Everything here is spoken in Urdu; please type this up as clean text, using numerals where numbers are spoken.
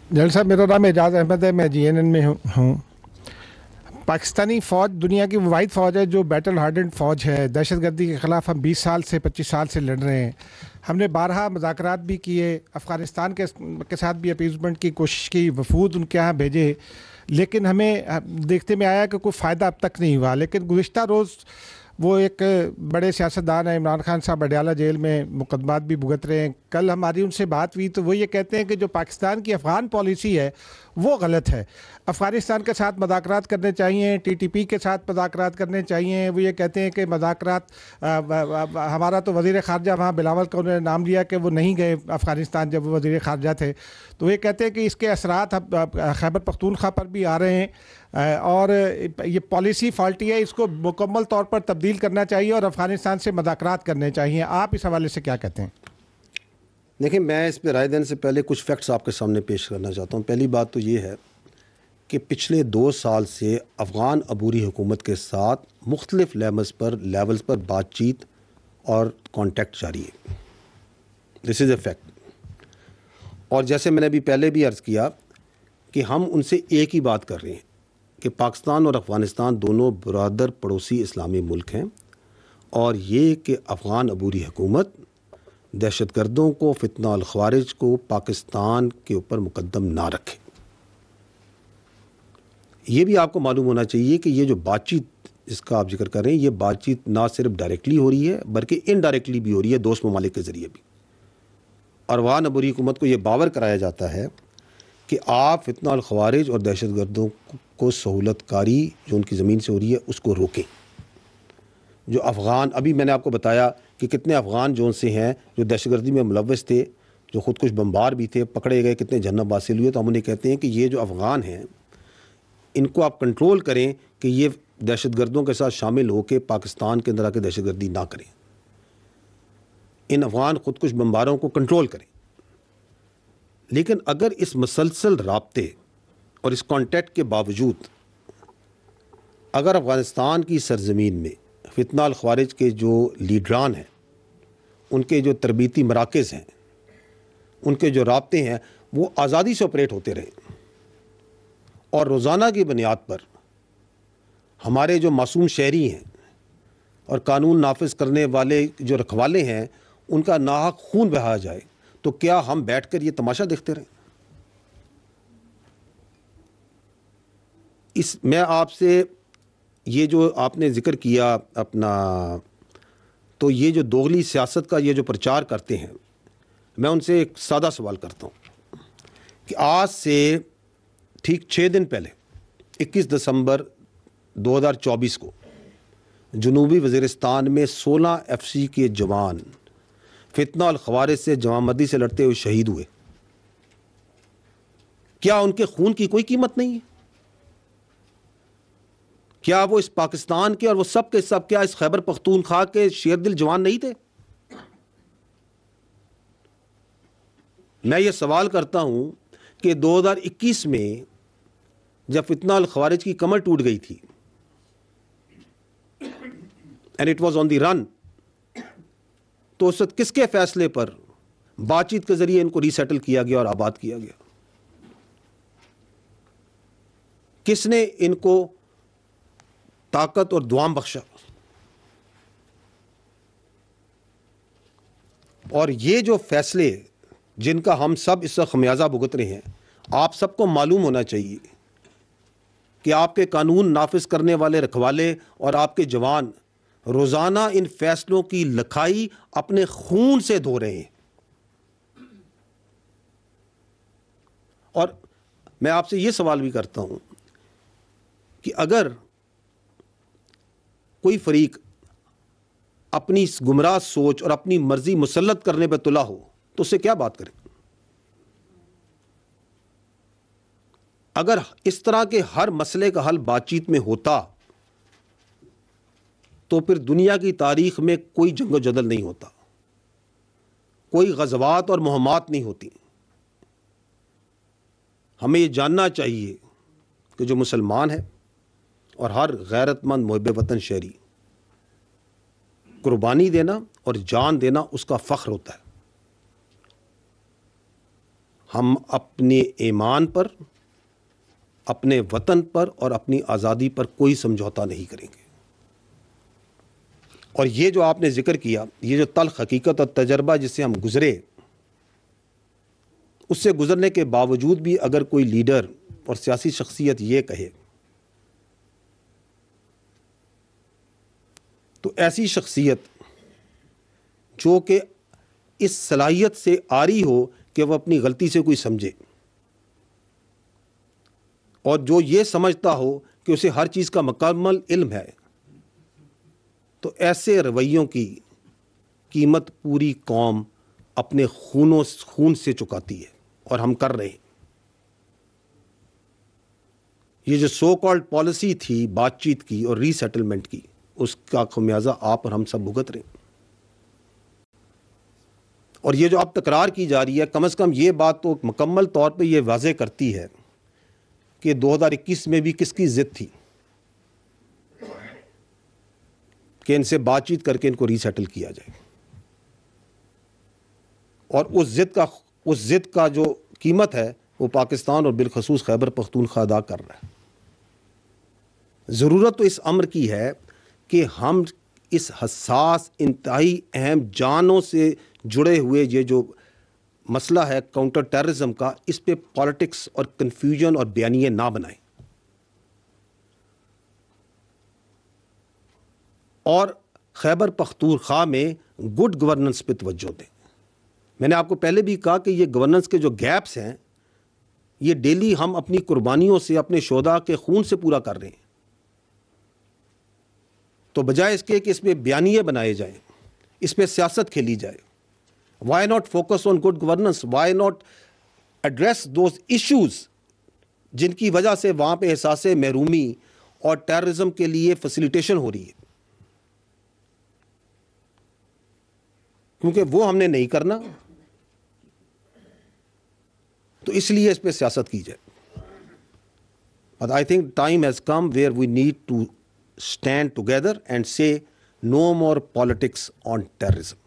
جل صاحب، میرا نام اعجاز احمد ہے، میں GNN میں ہوں۔ پاکستانی فوج دنیا کی وہ واحد فوج ہے جو بیٹل ہارڈنڈ فوج ہے۔ دہشت گردی کے خلاف ہم 20 سال سے 25 سال سے لڑ رہے ہیں۔ ہم نے بارہا مذاکرات بھی کیے، افغانستان کے ساتھ بھی اپیزمنٹ کی کوشش کی، وفود ان کے یہاں بھیجے، لیکن ہمیں دیکھتے میں آیا کہ کوئی فائدہ اب تک نہیں ہوا۔ لیکن گزشتہ روز وہ ایک بڑے سیاستدان ہیں، عمران خان صاحب اڈیالہ جیل میں مقدمات بھی بھگت رہے ہیں۔ کل ہماری ان سے بات ہوئی تو وہ یہ کہتے ہیں کہ جو پاکستان کی افغان پالیسی ہے وہ غلط ہے۔ افغانستان کے ساتھ مذاکرات کرنے چاہیے، TTP کے ساتھ مذاکرات کرنے چاہیے۔ وہ یہ کہتے ہیں کہ مذاکرات، ہمارا تو وزیر خارجہ وہاں بلاول کا انہوں نے نام لیا کہ وہ نہیں گئے افغانستان جب وہ وزیر خارجہ تھے، تو یہ کہتے ہیں کہ اس کے اثرات خیبر پختونخوا پر بھی آ رہے ہیں، اور یہ پالیسی فالٹی ہے، اس کو مکمل طور پر تبدیل کرنا چاہیے اور افغانستان سے مذاکرات کرنے چاہیے۔ آپ اس حوالے سے کیا کہتے ہیں؟ دیکھیں، میں اس پہ رائے دینے سے پہلے کچھ فیکٹس آپ کے سامنے پیش کرنا چاہتا ہوں۔ پہلی بات تو یہ ہے کہ پچھلے 2 سال سے افغان عبوری حکومت کے ساتھ مختلف لیولز پر بات چیت اور کانٹیکٹ جاری ہے۔ دس از اے فیکٹ۔ اور جیسے میں نے ابھی پہلے بھی عرض کیا کہ ہم ان سے ایک ہی بات کر رہے ہیں کہ پاکستان اور افغانستان دونوں برادر پڑوسی اسلامی ملک ہیں، اور یہ کہ افغان عبوری حکومت دہشت گردوں کو، فتنہ الخوارج کو پاکستان کے اوپر مقدم نہ رکھے۔ یہ بھی آپ کو معلوم ہونا چاہیے کہ یہ جو بات چیت جس کا آپ ذکر کر رہے ہیں، یہ بات چیت نہ صرف ڈائریکٹلی ہو رہی ہے بلکہ انڈائریکٹلی بھی ہو رہی ہے، دوست ممالک کے ذریعے بھی۔ اور افغان عبوری حکومت کو یہ باور کرایا جاتا ہے کہ آپ فتنہ الخوارج اور دہشت گردوں کو سہولت کاری جو ان کی زمین سے ہو رہی ہے اس کو روکیں۔ جو افغان، ابھی میں نے آپ کو بتایا کہ کتنے افغان جو ان سے ہیں جو دہشت گردی میں ملوث تھے، جو خودکش بمبار بھی تھے، پکڑے گئے، کتنے جنم حاصل ہوئے، تو ہم انہیں کہتے ہیں کہ یہ جو افغان ہیں ان کو آپ کنٹرول کریں کہ یہ دہشت گردوں کے ساتھ شامل ہو کے پاکستان کے اندر آ کے دہشت گردی نہ کریں۔ ان افغان خودکش بمباروں کو کنٹرول کریں۔ لیکن اگر اس مسلسل رابطے اور اس کانٹیکٹ کے باوجود اگر افغانستان کی سرزمین میں فتنہ الخوارج کے جو لیڈران ہیں، ان کے جو تربیتی مراکز ہیں، ان کے جو رابطے ہیں، وہ آزادی سے آپریٹ ہوتے رہے، اور روزانہ کی بنیاد پر ہمارے جو معصوم شہری ہیں اور قانون نافذ کرنے والے جو رکھوالے ہیں ان کا ناحق خون بہایا جائے، تو کیا ہم بیٹھ کر یہ تماشا دیکھتے رہیں؟ میں آپ سے یہ جو آپ نے ذکر کیا اپنا، تو یہ جو دوغلی سیاست کا یہ جو پرچار کرتے ہیں، میں ان سے ایک سادہ سوال کرتا ہوں کہ آج سے ٹھیک 6 دن پہلے 21 دسمبر 2024 کو جنوبی وزیرستان میں 16 FC کے جوان فتنہ الخوارج سے جوامردی سے لڑتے ہوئے شہید ہوئے۔ کیا ان کے خون کی کوئی قیمت نہیں ہے؟ کیا وہ اس پاکستان کے اور وہ سب کے سب کیا اس خیبر پختونخوا کے شیر دل جوان نہیں تھے؟ میں یہ سوال کرتا ہوں کہ 2021 میں جب فتنہ الخوارج کی کمر ٹوٹ گئی تھی and it was on the run، تو اس وقت کس کے فیصلے پر بات چیت کے ذریعے ان کو ری سیٹل کیا گیا اور آباد کیا گیا؟ کس نے ان کو طاقت اور دوام بخشا؟ اور یہ جو فیصلے جن کا ہم سب اس وقت خمیازہ بھگت رہے ہیں، آپ سب کو معلوم ہونا چاہیے کہ آپ کے قانون نافذ کرنے والے رکھوالے اور آپ کے جوان روزانہ ان فیصلوں کی لکھائی اپنے خون سے دھو رہے ہیں۔ اور میں آپ سے یہ سوال بھی کرتا ہوں کہ اگر کوئی فریق اپنی گمراہ سوچ اور اپنی مرضی مسلط کرنے پہ تلا ہو تو اس سے کیا بات کریں؟ اگر اس طرح کے ہر مسئلے کا حل بات چیت میں ہوتا تو پھر دنیا کی تاریخ میں کوئی جنگ و جدل نہیں ہوتا، کوئی غزوات اور مہمات نہیں ہوتی۔ ہمیں یہ جاننا چاہیے کہ جو مسلمان ہے اور ہر غیرت مند محب وطن شہری، قربانی دینا اور جان دینا اس کا فخر ہوتا ہے، ہم اپنے ایمان پر، اپنے وطن پر اور اپنی آزادی پر کوئی سمجھوتا نہیں کریں گے. اور یہ جو آپ نے ذکر کیا، یہ جو تلخ حقیقت اور تجربہ جس سے ہم گزرے، اس سے گزرنے کے باوجود بھی اگر کوئی لیڈر اور سیاسی شخصیت یہ کہے تو ایسی شخصیت جو کہ اس صلاحیت سے عاری ہو کہ وہ اپنی غلطی سے کوئی سمجھے، اور جو یہ سمجھتا ہو کہ اسے ہر چیز کا مکمل علم ہے، تو ایسے رویوں کی قیمت پوری قوم اپنے خون سے چکاتی ہے، اور ہم کر رہے ہیں. یہ جو سو کالڈ پالیسی تھی بات چیت کی اور ری سیٹلمنٹ کی، اس کا خمیازہ آپ اور ہم سب بھگت رہے ہیں. اور یہ جو اب تکرار کی جا رہی ہے، کم از کم یہ بات تو مکمل طور پہ یہ واضح کرتی ہے کہ 2021 میں بھی کس کی ضد تھی کہ ان سے بات چیت کر کے ان کو ری سیٹل کیا جائے. اور اس ضد کا جو قیمت ہے وہ پاکستان اور بالخصوص خیبر پختونخوا ادا کر رہا ہے. ضرورت تو اس امر کی ہے کہ ہم اس حساس، انتہائی اہم، جانوں سے جڑے ہوئے یہ جو مسئلہ ہے کاؤنٹر ٹیررزم کا، اس پہ پالیٹکس اور کنفیوژن اور بیانیے نہ بنائیں، اور خیبر پختونخوا میں گڈ گورننس پہ توجہ دیں. میں نے آپ کو پہلے بھی کہا کہ یہ گورننس کے جو گیپس ہیں یہ ڈیلی ہم اپنی قربانیوں سے، اپنے شہداء کے خون سے پورا کر رہے ہیں. تو بجائے اس کے کہ اس پہ بیانیے بنائے جائیں، اس پہ سیاست کھیلی جائے، why not focus on good governance, why not address those issues جن کی وجہ سے وہاں پہ احساس محرومی اور ٹیررزم کے لیے فیسیلیٹیشن ہو رہی ہے. کیونکہ وہ ہم نے نہیں کرنا، تو اس لیے اس پہ سیاست کی جائے. But I think time has come where we need to stand together and say no more politics on terrorism.